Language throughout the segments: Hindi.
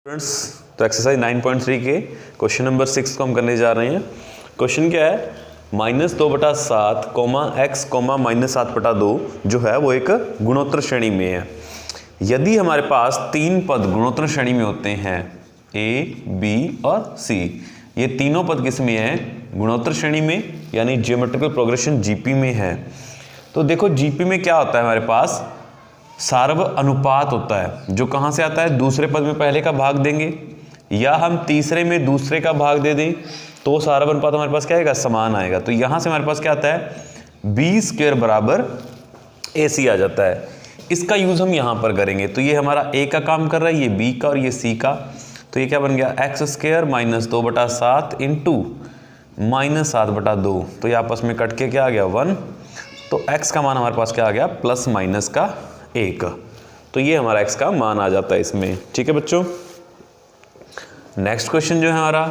स्टूडेंट्स, तो एक्सरसाइज 9.3 के क्वेश्चन नंबर 6 को हम करने जा रहे हैं। क्वेश्चन क्या है, -2/7 x -7/2 जो है वो एक गुणोत्तर श्रेणी में है। यदि हमारे पास तीन पद गुणोत्तर श्रेणी में होते हैं a, b और c, ये तीनों पद किस में है? गुणोत्तर श्रेणी में, यानी ज्योमेट्रिकल प्रोग्रेशन जीपी में है। तो देखो जीपी में क्या होता है, हमारे पास सार्व अनुपात होता है, जो कहाँ से आता है? दूसरे पद में पहले का भाग देंगे या हम तीसरे में दूसरे का भाग दे दें तो सार्व अनुपात हमारे पास क्या आएगा? समान आएगा। तो यहाँ से हमारे पास क्या आता है? b² बराबर AC आ जाता है। इसका यूज हम यहाँ पर करेंगे। तो ये हमारा a का काम कर रहा है, ये b का और ये c का। तो ये क्या बन गया? x² -2/7 into -7/2। तो ये आपस में कट के क्या आ गया? 1। तो x का मान हमारे पास क्या आ गया? प्लस माइनस का 1। तो ये हमारा x का मान आ जाता है इसमें। ठीक है बच्चों, नेक्स्ट क्वेश्चन जो है हमारा,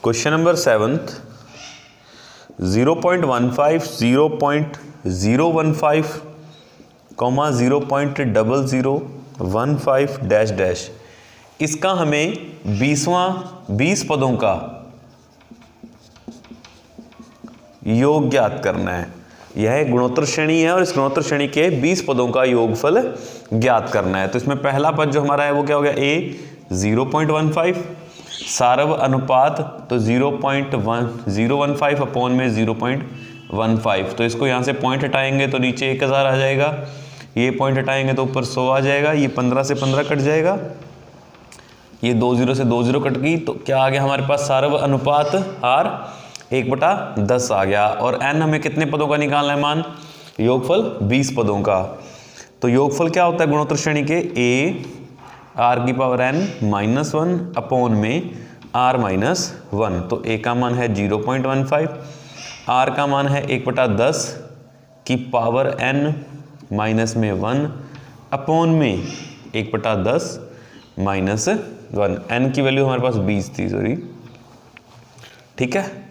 क्वेश्चन नंबर 7, 0.15 0.015 0.0015 डैश डैश, इसका हमें 20 पदों का योग ज्ञात करना है। यह गुणोत्तर श्रेणी है और इस गुणोत्तर श्रेणी के 20 पदों का योगफल ज्ञात करना है। तो इसमें पहला पद जो हमारा है वो क्या हो गया? a 0.15, सार्व अनुपात तो 0.015 अपॉन में 0.15। तो इसको यहाँ से पॉइंट हटाएंगे तो नीचे 1000 आ जाएगा, ये पॉइंट हटाएंगे तो ऊपर 100 आ जाएगा, ये 15 से 15 कट जाएगा, ये 2 0 से 2 0 कट गई। तो क्या आ गया हमारे पास? सार्व अनुपात r 1/10 आ गया। और n हमें कितने पदों का निकालना है मान? योगफल 20 पदों का। तो योगफल क्या होता है गुणोत्तर श्रेणी के? a r⁻n -1 अपॉन में r -1। तो a का मान है 0.15, r का मान है 1/10 की पावर n माइनस में 1 अपॉन में 1/10 -1। n की वैल्यू हमारे पास 20 थी, सॉरी। ठीक है,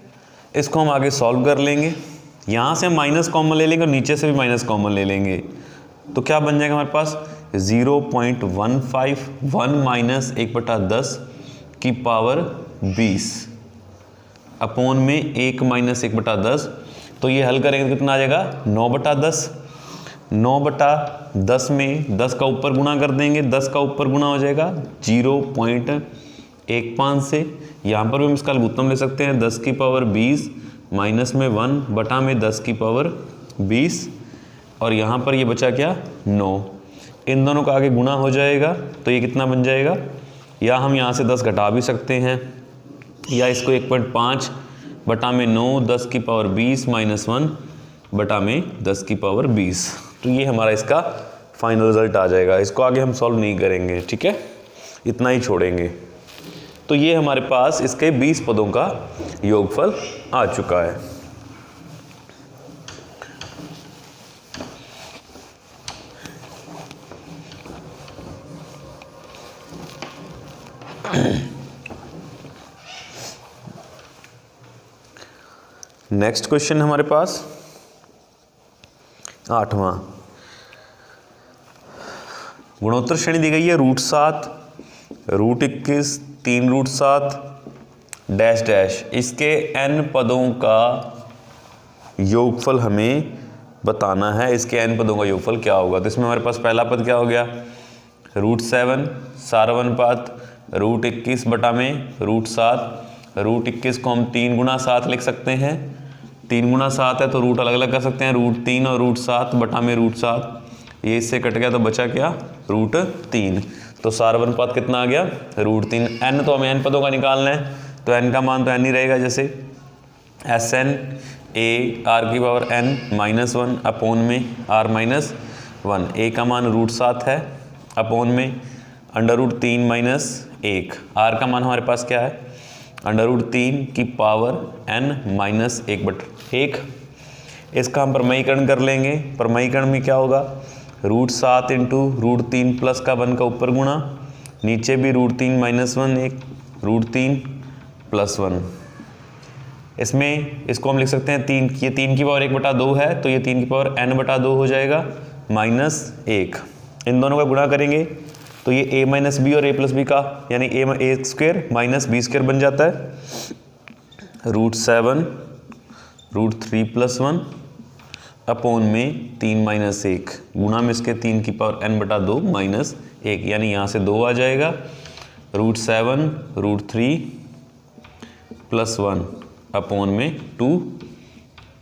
इसको हम आगे सॉल्व कर लेंगे। यहाँ से हम माइनस कॉमन ले लेंगे और नीचे से भी माइनस कॉमन ले लेंगे। तो क्या बन जाएगा हमारे पास? 0.15 1 माइनस 1/10 की पावर 20 अपॉन में 1 माइनस 1/10। तो ये हल करेंगे तो कितना आ जाएगा? 9/10। 9/10 में 10 का ऊपर गुणा कर देंगे, 10 का ऊपर गुणा हो जाएगा 0.15 से। यहाँ पर भी हम इसका लघुत्तम ले सकते हैं, 10 की पावर 20 माइनस में 1 बटा में 10 की पावर 20, और यहाँ पर ये बचा क्या? 9। इन दोनों का आगे गुणा हो जाएगा तो ये कितना बन जाएगा? या हम यहाँ से 10 घटा भी सकते हैं, या इसको 1.5 बटा में 9 10 की पावर 20 माइनस 1 बटा में 10 की पावर 20। तो ये हमारा इसका फाइनल रिजल्ट आ जाएगा। इसको आगे हम सॉल्व नहीं करेंगे, ठीक है, इतना ही छोड़ेंगे। तो ये हमारे पास इसके 20 पदों का योगफल आ चुका है। नेक्स्ट क्वेश्चन हमारे पास 8वां, गुणोत्तर श्रेणी दी गई है √7, √21, 3√7 डैश डैश, इसके n पदों का योगफल हमें बताना है। इसके n पदों का योगफल क्या होगा? तो इसमें हमारे पास पहला पद क्या हो गया? √7, सार्व अनुपात √21 बटा में √7। √21 को हम 3 गुणा 7 लिख सकते हैं, 3 गुणा 7 है तो रूट अलग अलग कर सकते हैं, √3 और √7 बटा में √7। ये इससे कट गया तो बचा क्या? √3। तो सार्व अनुपात कितना आ गया? √3। n तो हमें n पदों का निकालना है, तो n का मान तो n ही रहेगा, जैसे Sn a r⁻n -1 अपॉन में r -1। a का मान √7 है अपॉन में √3 - 1। r का मान हमारे पास क्या है? √3 की पावर n -1/1। इसका हम परमयीकरण कर लेंगे। परमयीकरण में क्या होगा? √7 इंटू √3 प्लस का 1 का ऊपर गुणा, नीचे भी √3 - 1 1 √3 + 1। इसमें इसको हम लिख सकते हैं 3, ये 3 की पावर 1/2 है, तो ये 3 की पावर n/2 हो जाएगा -1। इन दोनों का गुणा करेंगे तो ये a - b और a + b का यानी a² - b² बन जाता है। √7 √3 + 1 अपॉन में 3 - 1 गुणा में इसके 3 की पावर n/2 -1, यानी यहाँ से 2 आ जाएगा। √7 √3 + 1 अपॉन में 2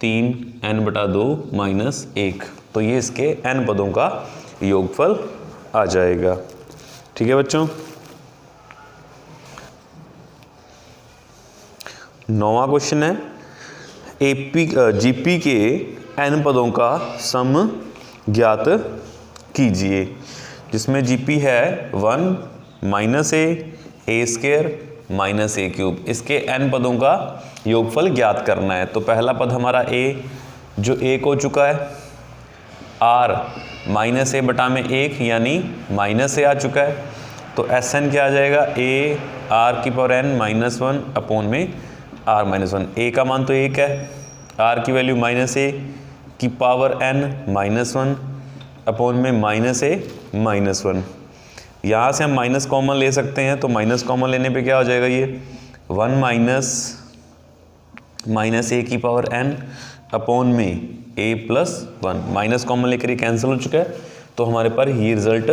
3 n/2 -1, तो ये इसके n पदों का योगफल आ जाएगा। ठीक है बच्चों। 9वां क्वेश्चन है जीपी के n पदों का सम ज्ञात कीजिए, जिसमें जीपी है 1 -a² - a³। इसके n पदों का योगफल ज्ञात करना है। तो पहला पद हमारा a जो 1 हो चुका है, r -a/1 यानी -a आ चुका है, तो Sn क्या आ जाएगा, a r⁻n - 1 अपॉन में r-1। a का मान तो 1 है, r की वैल्यू -a⁻n-1 अपॉन में -a-1। यहाँ से हम माइनस कॉमन ले सकते हैं, तो माइनस कॉमन लेने पे क्या हो जाएगा, ये 1 - a⁻n अपॉन में a+1। माइनस कॉमन लेकर ये कैंसिल हो चुका है, तो हमारे पर ये रिजल्ट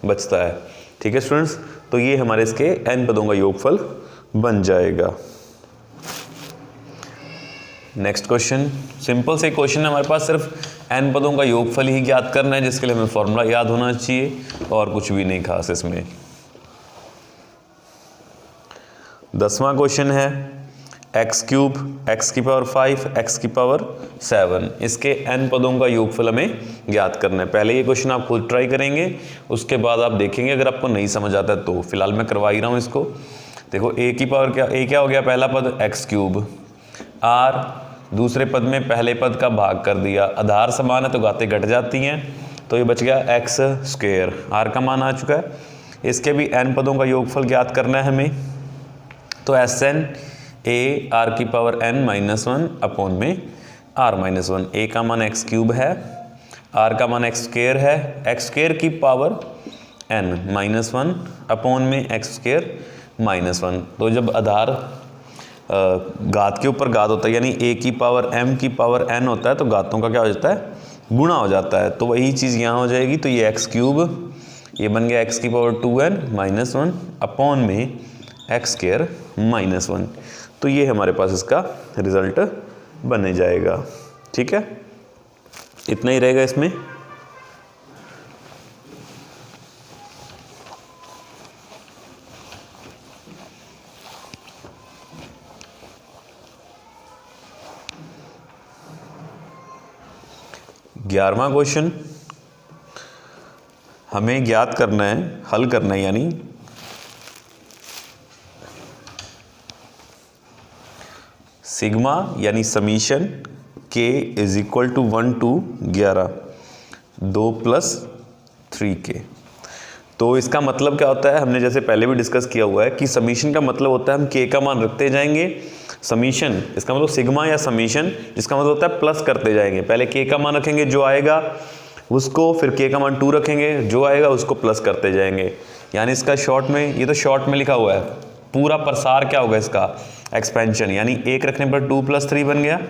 बचता है। ठीक है स्टूडेंट्स, तो ये हमारे इसके n पदों का योगफल बन जाएगा। नेक्स्ट क्वेश्चन, सिंपल से क्वेश्चन है हमारे पास, सिर्फ n पदों का योगफल ही ज्ञात करना है, जिसके लिए हमें फॉर्मूला याद होना चाहिए और कुछ भी नहीं खास इसमें। 10वां क्वेश्चन है x³ x⁵ x⁵7, इसके n पदों का योगफल हमें ज्ञात करना है। पहले ये क्वेश्चन आप खुद ट्राई करेंगे, उसके बाद आप देखेंगे अगर आपको नहीं समझ आता है तो। फिलहाल मैं करवा ही रहा हूँ इसको। देखो a की पावर क्या हो गया, पहला पद x³ r, दूसरे पद में पहले पद का भाग कर दिया, आधार समान है तो घातें घट जाती हैं, तो ये बच गया x²। r का मान आ चुका है। इसके भी n पदों का योगफल ज्ञात करना है हमें, तो Sn a r⁻n-1 अपॉन में r-1। a का मान x³ है, r का मान x² है, x² की पावर n-1 अपॉन में x²-1। तो जब आधार घात के ऊपर घात होता है, यानी a की पावर m की पावर n होता है, तो घातों का क्या हो जाता है, गुणा हो जाता है। तो वही चीज़ यहाँ हो जाएगी, तो ये x³ ये बन गया x⁻2n-1 अपॉन में x²-1। तो ये हमारे पास इसका रिजल्ट बने जाएगा। ठीक है, इतना ही रहेगा इसमें। ग्यारहवां क्वेश्चन हमें ज्ञात करना है, हल करना है, यानी सिग्मा यानी समीशन k = 1 to 11 2 + 3k। तो इसका मतलब क्या होता है, हमने जैसे पहले भी डिस्कस किया हुआ है कि समीशन का मतलब होता है हम k का मान रखते जाएंगे। समीशन इसका मतलब सिग्मा या समीशन, जिसका मतलब होता है प्लस करते जाएंगे। पहले k का मान रखेंगे जो आएगा उसको, फिर k का मान 2 रखेंगे, जो आएगा उसको प्लस करते जाएंगे। यानी इसका शॉर्ट में, ये तो शॉर्ट में लिखा हुआ है, पूरा प्रसार क्या होगा इसका, एक्सपेंशन। यानी 1 रखने पर 2 + 3 बन गया,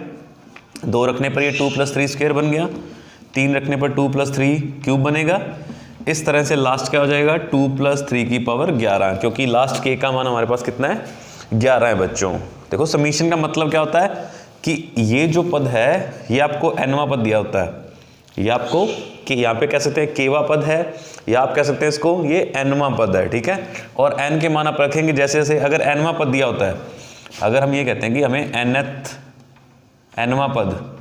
2 रखने पर ये 2 + 3² बन गया, 3 रखने पर 2 + 3³ बनेगा। इस तरह से लास्ट क्या हो जाएगा, 2 + 3 की पावर 11, क्योंकि लास्ट k का मान हमारे पास कितना है, 11 है बच्चों। देखो समीशन का मतलब क्या होता है कि ये जो पद है ये आपको nवां पद दिया होता है, ये आपको कि यहाँ पे कह सकते हैं kवां पद है, या आप कह सकते हैं इसको ये nवां पद है। ठीक है, और n के मान आप रखेंगे जैसे जैसे, अगर nवां पद दिया होता है, अगर हम ये कहते हैं कि हमें nवां पद,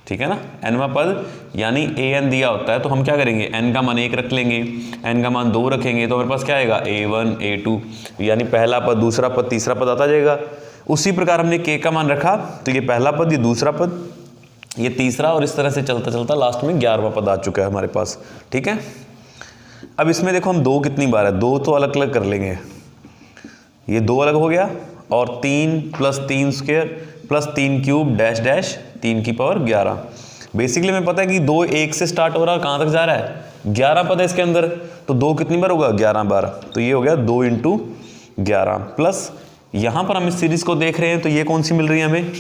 ठीक है ना, nवां पद यानी an दिया होता है, तो हम क्या करेंगे, n का मान 1 रख लेंगे, n का मान 2 रखेंगे, तो हमारे पास क्या आएगा, a1 a2, यानी पहला पद, दूसरा पद, तीसरा पद आता जाएगा। उसी प्रकार हमने k का मान रखा, तो ये पहला पद, ये दूसरा पद, ये तीसरा, और इस तरह से चलता चलता लास्ट में 11वां पद आ चुका है हमारे पास। ठीक है, अब इसमें देखो हम 2 कितनी बार है, 2 तो अलग अलग कर लेंगे, ये 2 अलग हो गया, और 3 + 3² प्लस 3 क्यूब डैश डैश 3 की पावर 11। बेसिकली हमें पता है कि 2 1 से स्टार्ट हो रहा है, कहाँ तक जा रहा है 11 पद है इसके अंदर, तो 2 कितनी बार होगा 11 बार, तो ये हो गया 2 × 11 प्लस यहाँ पर हम इस सीरीज को देख रहे हैं तो ये कौन सी मिल रही है हमें,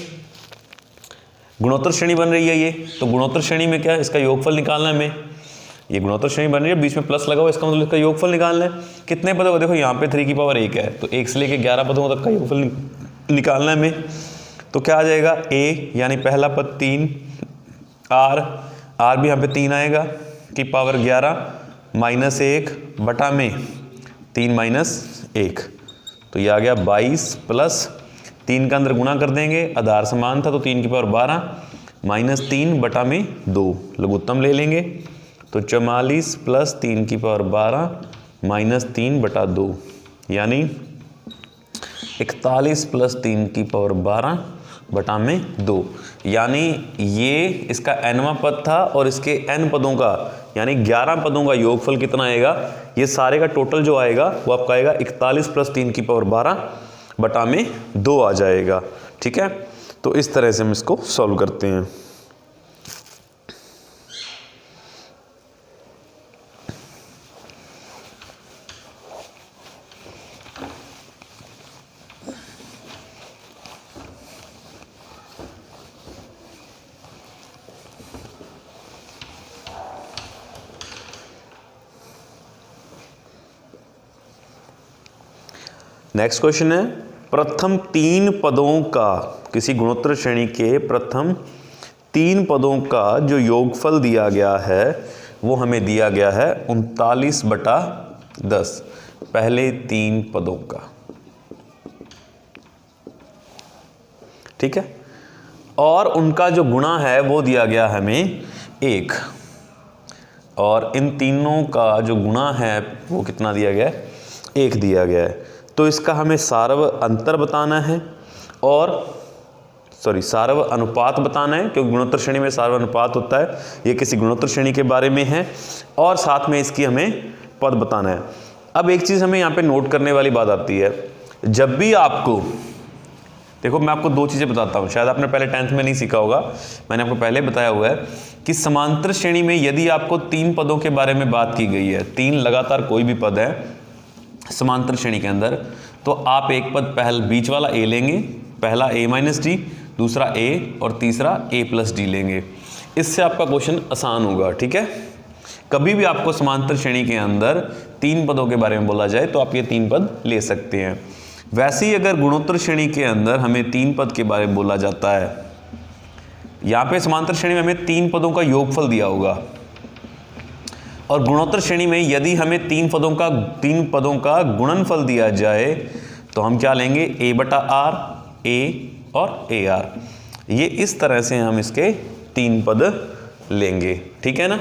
गुणोत्तर श्रेणी बन रही है ये, तो गुणोत्तर श्रेणी में क्या है इसका योगफल निकालना है हमें, ये गुणोत्तर श्रेणी बन रही है, बीच में प्लस लगा हुआ, इसका मतलब इसका योगफल निकालना है। कितने पदों का, देखो यहाँ पे 3 की पावर 1 है, तो 1 से लेके 11 पदों तक का योगफल निकालना है हमें। तो क्या आ जाएगा a यानी पहला पद 3, r भी यहाँ पे 3 आएगा की पावर 11 -1 बटा में 3 - 1, तो ये आ गया 22 प्लस 3 का अंदर गुणा कर देंगे, आधार समान था तो 3 की पावर 12 -3 बटा में 2, लघुत्तम ले लेंगे तो 44 प्लस 3 की पावर 12 -3 बटा 2 यानी 41 प्लस 3 की पावर 12 बटा में 2, यानी ये इसका nवां पद था और इसके n पदों का यानी 11 पदों का योगफल कितना आएगा, ये सारे का टोटल जो आएगा वो आपका आएगा 41 प्लस 3 की पावर 12 बटा में 2 आ जाएगा। ठीक है, तो इस तरह से हम इसको सॉल्व करते हैं। नेक्स्ट क्वेश्चन है, प्रथम 3 पदों का, किसी गुणोत्तर श्रेणी के प्रथम 3 पदों का जो योगफल दिया गया है वो हमें दिया गया है 39/10, पहले 3 पदों का। ठीक है, और उनका जो गुणा है वो दिया गया हमें 1, और इन तीनों का जो गुणा है वो कितना दिया गया है 1 दिया गया है। तो इसका हमें सार्व अंतर बताना है और सार्व अनुपात बताना है, क्योंकि गुणोत्तर श्रेणी में सार्व अनुपात होता है, ये किसी गुणोत्तर श्रेणी के बारे में है, और साथ में इसकी हमें पद बताना है। अब एक चीज़ हमें यहाँ पे नोट करने वाली बात आती है, जब भी आपको, देखो मैं आपको 2 चीज़ें बताता हूँ, शायद आपने पहले 10th में नहीं सीखा होगा, मैंने आपको पहले बताया हुआ है कि समांतर श्रेणी में यदि आपको 3 पदों के बारे में बात की गई है, 3 लगातार कोई भी पद है समांतर श्रेणी के अंदर, तो आप एक पद पहले बीच वाला a लेंगे, पहला a - d, दूसरा a और तीसरा a + d लेंगे। इससे आपका क्वेश्चन आसान होगा। ठीक है, कभी भी आपको समांतर श्रेणी के अंदर 3 पदों के बारे में बोला जाए तो आप ये 3 पद ले सकते हैं। वैसे ही अगर गुणोत्तर श्रेणी के अंदर हमें 3 पद के बारे में बोला जाता है, यहाँ पे समांतर श्रेणी में हमें 3 पदों का योगफल दिया होगा, और गुणोत्तर श्रेणी में यदि हमें 3 पदों का गुणनफल दिया जाए तो हम क्या लेंगे, a/r, a और ar, ये इस तरह से हम इसके 3 पद लेंगे। ठीक है ना,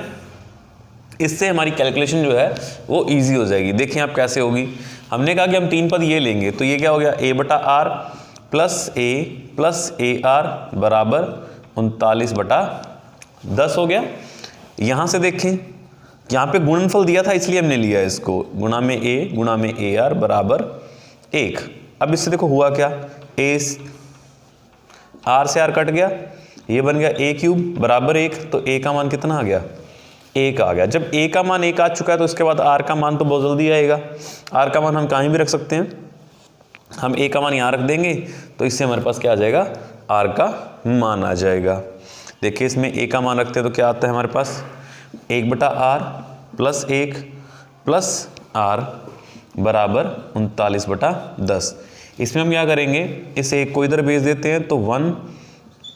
इससे हमारी कैलकुलेशन जो है वो इजी हो जाएगी। देखिए आप कैसे होगी, हमने कहा कि हम 3 पद ये लेंगे, तो ये क्या हो गया, a/r plus a plus ar बराबर 39/10 हो गया। यहाँ से देखें, यहाँ पे गुणनफल दिया था इसलिए हमने लिया इसको, गुणा में a गुणा में ar बराबर 1। अब इससे देखो हुआ क्या, r से r कट गया, ये बन गया a³ बराबर 1, तो a का मान कितना आ गया, 1 आ गया। जब a का मान 1 आ चुका है तो उसके बाद r का मान तो बहुत जल्दी आएगा। r का मान हम कहीं भी रख सकते हैं, हम a का मान यहाँ रख देंगे तो इससे हमारे पास क्या आ जाएगा, r का मान आ जाएगा। देखिए इसमें a का मान रखते हैं तो क्या आता है हमारे पास, 1/r प्लस 1 प्लस r बराबर 39/10। इसमें हम क्या करेंगे, इस 1 को इधर भेज देते हैं तो 1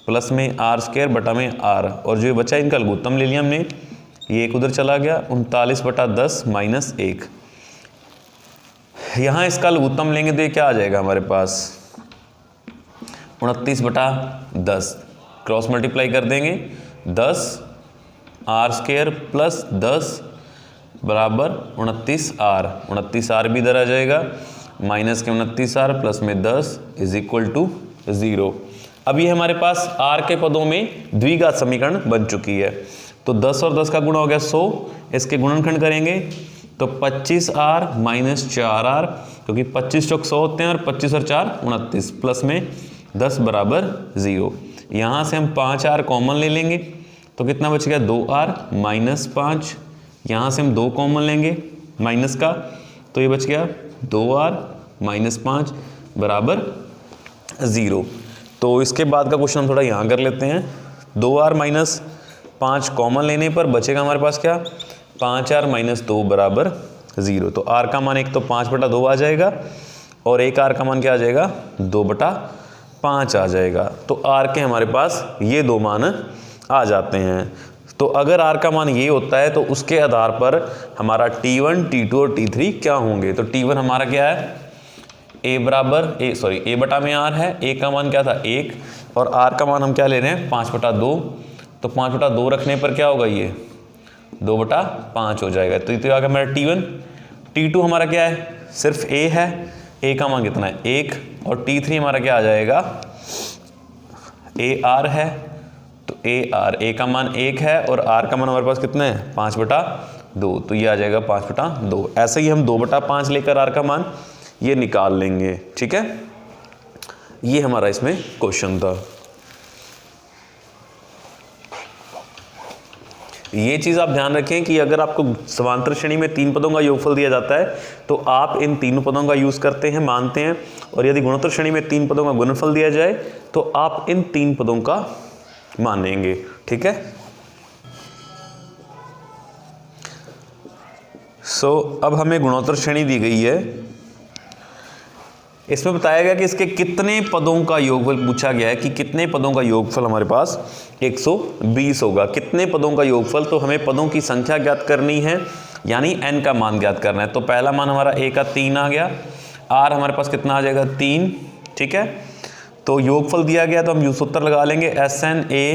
प्लस में r² बटा में r, और जो बचा इनका लघुत्तम ले लिया हमने, ये 1 उधर चला गया, 39/10 माइनस 1। यहाँ इसका लघुत्तम लेंगे तो ये क्या आ जाएगा हमारे पास, 29/10, क्रॉस मल्टीप्लाई कर देंगे, 10 r² प्लस 10 बराबर 29r, 29r भी इधर आ जाएगा, माइनस के 29r प्लस में 10 = 0। अब ये हमारे पास r के पदों में द्विघात समीकरण बन चुकी है, तो 10 और 10 का गुणा हो गया 100, इसके गुणनखंड करेंगे तो 25r माइनस 4r, क्योंकि 25 चौक 100 होते हैं और 25 और 4 29, प्लस में 10 बराबर 0। यहाँ से हम 5r कॉमन ले लेंगे तो कितना बच गया 2r माइनस 5। यहाँ से हम 2 कॉमन लेंगे माइनस का तो ये बच गया 2r माइनस 5 बराबर 0। तो इसके बाद का क्वेश्चन हम थोड़ा यहाँ कर लेते हैं। 2r माइनस 5 कॉमन लेने पर बचेगा हमारे पास क्या 5r माइनस 2 बराबर 0। तो r का मान एक तो 5/2 आ जाएगा और एक r का मान क्या आ जाएगा 2/5 आ जाएगा। तो r के हमारे पास ये 2 मान आ जाते हैं। तो अगर r का मान ये होता है तो उसके आधार पर हमारा t1, t2 और t3 क्या होंगे। तो t1 हमारा क्या है a बटा में r है, a का मान क्या था 1 और r का मान हम क्या ले रहे हैं 5/2। तो 5/2 रखने पर क्या होगा ये 2/5 हो जाएगा। तो ये आ गया मेरा t1। t2 हमारा क्या है सिर्फ a है, a का मान कितना है 1 और t3 हमारा क्या आ जाएगा ar है। तो a का मान 1 है और r का मान हमारे पास कितना है 5/2। तो ये आ जाएगा 5/2। ऐसे ही हम 2/5 लेकर r का मान ये निकाल लेंगे। ठीक है, ये हमारा इसमें क्वेश्चन था। ये चीज़ आप ध्यान रखें कि अगर आपको समांतर श्रेणी में 3 पदों का योगफल दिया जाता है तो आप इन तीनों पदों का यूज़ करते हैं, मानते हैं। और यदि गुणोत्तर श्रेणी में 3 पदों का गुणनफल दिया जाए तो आप इन 3 पदों का मानेंगे। ठीक है, अब हमें गुणोत्तर श्रेणी दी गई है। इसमें बताया गया कि इसके कितने पदों का योगफल पूछा गया है कि कितने पदों का योगफल हमारे पास 120 होगा। कितने पदों का योगफल, तो हमें पदों की संख्या ज्ञात करनी है यानी n का मान ज्ञात करना है। तो पहला मान हमारा a का 3 आ गया, r हमारे पास कितना आ जाएगा 3। ठीक है, तो योगफल दिया गया तो हम सूत्र लगा लेंगे SN a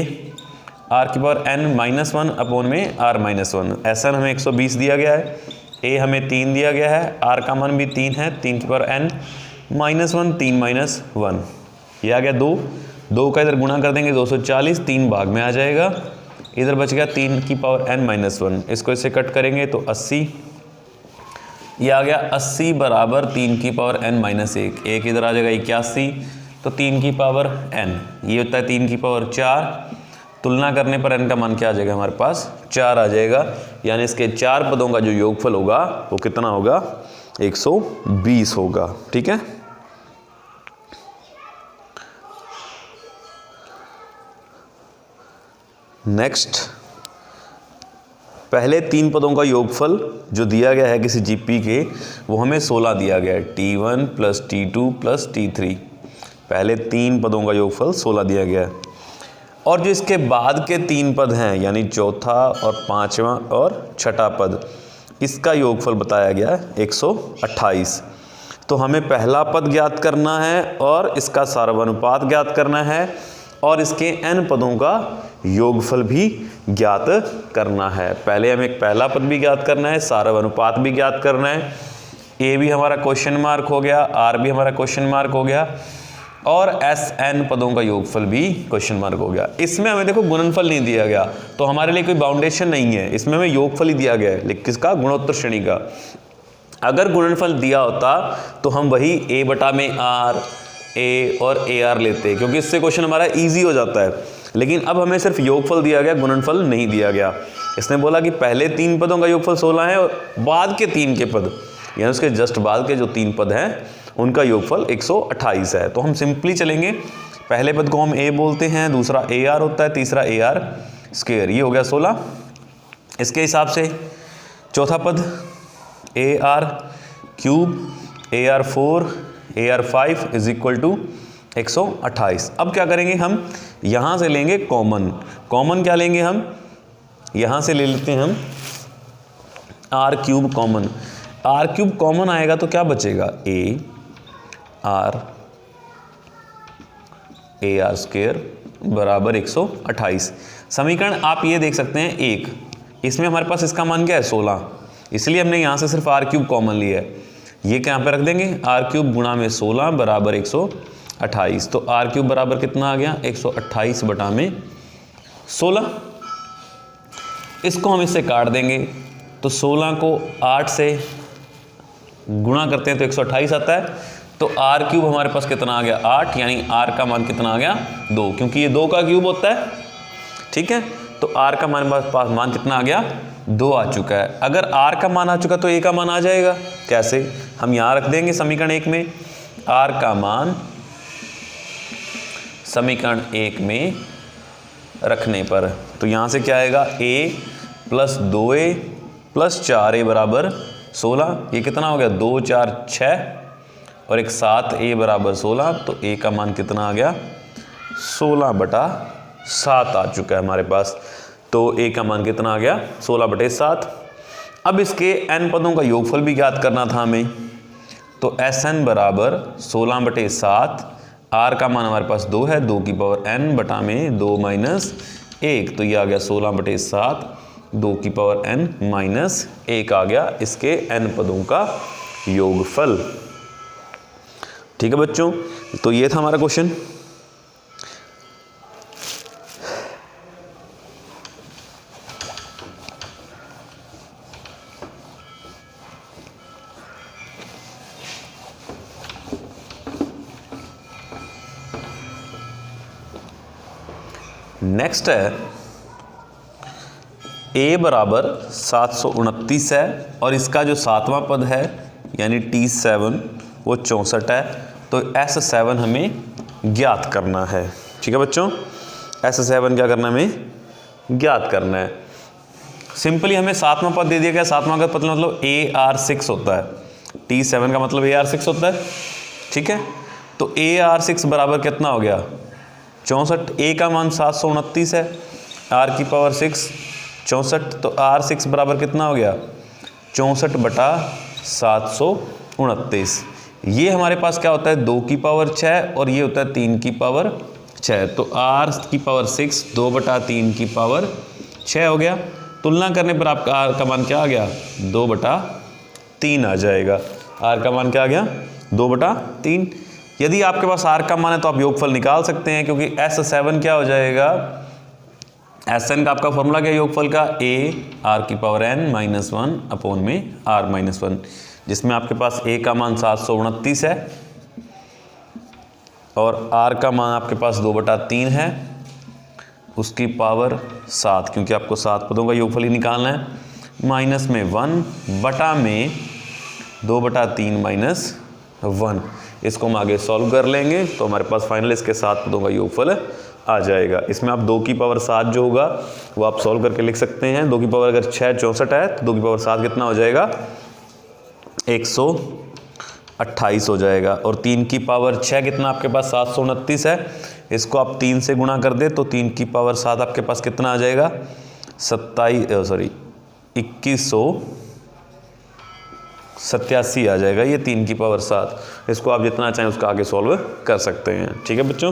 r की पावर n माइनस 1 अपॉन में r माइनस 1। SN हमें 120 दिया गया है, a हमें 3 दिया गया है, r का मान भी 3 है, 3 की पावर n माइनस 1, 3 माइनस 1 ये आ गया 2 का इधर गुणा कर देंगे 240, 3 भाग में आ जाएगा। इधर बच गया 3 की पावर n माइनस 1, इसको इससे कट करेंगे तो 80 ये आ गया 80 बराबर 3 की पावर n माइनस 1। एक इधर आ जाएगा 81 तो 3 की पावर n ये होता है 3 की पावर 4। तुलना करने पर n का मान क्या आ जाएगा हमारे पास 4 आ जाएगा। यानी इसके 4 पदों का जो योगफल होगा वो कितना होगा 120 होगा। ठीक है, नेक्स्ट पहले 3 पदों का योगफल जो दिया गया है किसी जीपी के वो हमें 16 दिया गया है, t1 plus t2 plus t3। पहले 3 पदों का योगफल 16 दिया गया है और जो इसके बाद के 3 पद हैं यानी चौथा और 5वां और 6ठा पद इसका योगफल बताया गया है 128। तो हमें पहला पद ज्ञात करना है और इसका सार्वनुपात ज्ञात करना है और इसके n पदों का योगफल भी ज्ञात करना है। पहले हमें पहला पद भी ज्ञात करना है, सार्वनुपात भी ज्ञात करना है। a भी हमारा क्वेश्चन मार्क हो गया, r भी हमारा क्वेश्चन मार्क हो गया और SN पदों का योगफल भी क्वेश्चन मार्क हो गया। इसमें हमें देखो गुणनफल नहीं दिया गया तो हमारे लिए कोई बाउंडेशन नहीं है, इसमें हमें योगफल ही दिया गया है। लेकिन किसका गुणोत्तर श्रेणी का। अगर गुणनफल दिया होता तो हम वही a बटा में r a और AR लेते क्योंकि इससे क्वेश्चन हमारा इजी हो जाता है। लेकिन अब हमें सिर्फ योगफल दिया गया, गुणनफल नहीं दिया गया। इसने बोला कि पहले 3 पदों का योगफल 16 है और बाद के 3 के पद यानी उसके जस्ट बाद के जो 3 पद हैं उनका योगफल 128 है। तो हम सिंपली चलेंगे, पहले पद को हम a बोलते हैं, दूसरा AR होता है, तीसरा AR स्क्वायर, ये हो गया 16। इसके हिसाब से चौथा पद AR cube AR4 AR5 is equal to 128। अब क्या करेंगे हम यहाँ से लेंगे कॉमन क्या लेंगे हम यहाँ से ले लेते हैं हम R cube common. R cube common आएगा तो क्या बचेगा AR स्क्वायर बराबर 128। समीकरण आप ये देख सकते हैं 1, इसमें हमारे पास इसका मान क्या है 16, इसलिए हमने यहाँ से सिर्फ R क्यूब कॉमन लिया है। ये क्या पे रख देंगे R क्यूब गुणा में 16 बराबर 128। तो R क्यूब बराबर कितना आ गया 128 बटा में 16। इसको हम इससे काट देंगे तो 16 को 8 से गुणा करते हैं तो 128 आता है। तो आर क्यूब हमारे पास कितना आ गया 8, यानी आर का मान कितना आ गया 2, क्योंकि ये 2 का क्यूब होता है, ठीक है। तो आर का मान पास मान कितना आ गया 2 आ चुका है। अगर आर का मान आ चुका तो ए का मान आ जाएगा। कैसे, हम यहाँ रख देंगे समीकरण 1 में आर का मान समीकरण 1 में रखने पर, तो यहाँ से क्या आएगा a plus 2a plus 4a बराबर 16। ये कितना हो गया 2 4 6 और एक 7a बराबर 16, तो a का मान कितना आ गया 16/7 आ चुका है हमारे पास। तो a का मान कितना आ गया 16/7। अब इसके n पदों का योगफल भी ज्ञात करना था हमें, तो Sn बराबर 16/7, r का मान हमारे पास 2 है, 2 की पावर n बटा में 2 माइनस 1, तो ये आ गया 16/7, 2 की पावर n माइनस 1 आ गया इसके n पदों का योगफल। ठीक है बच्चों, तो ये था हमारा क्वेश्चन। नेक्स्ट है a बराबर 729 है और इसका जो 7वां पद है यानी T7 वो 64 है, तो S7 हमें ज्ञात करना है। ठीक है बच्चों, S7 क्या करना है हमें ज्ञात करना है। सिंपली हमें 7वां पद दे दिया गया, 7वां का पद मतलब AR6 होता है, T7 का मतलब AR6 होता है। ठीक है, तो AR6 बराबर कितना हो गया 64, a का मान 729 है, r की पावर 6 64, तो R6 बराबर कितना हो गया 64/729। ये हमारे पास क्या होता है 2 की पावर 6 और ये होता है 3 की पावर 6, तो r की पावर 6 2/3 की पावर 6 हो गया। तुलना करने पर आपका r का मान क्या आ गया 2/3 आ जाएगा। r का मान क्या आ गया 2/3। यदि आपके पास r का मान है तो आप योगफल निकाल सकते हैं, क्योंकि S7 क्या हो जाएगा, Sn का आपका फॉर्मूला क्या है योगफल का a r की पावर n माइनस 1 अपॉन में r माइनस 1, जिसमें आपके पास a का मान 729 है और r का मान आपके पास 2/3 है, उसकी पावर 7, क्योंकि आपको 7 पदों का योगफल ही निकालना है, माइनस में 1 बटा में 2/3 माइनस 1। इसको हम आगे सॉल्व कर लेंगे तो हमारे पास फाइनल इसके 7 पदों का योगफल आ जाएगा। इसमें आप 2 की पावर 7 जो होगा वो आप सॉल्व करके लिख सकते हैं। 2 की पावर अगर 6 64 है तो 2 की पावर 7 कितना हो जाएगा 128 हो जाएगा। और 3 की पावर 6 कितना आपके पास 729 है, इसको आप 3 से गुणा कर दे तो 3 की पावर 7 आपके पास कितना आ जाएगा 2187 आ जाएगा। ये 3 की पावर 7, इसको आप जितना चाहें उसका आगे सॉल्व कर सकते हैं। ठीक है बच्चों।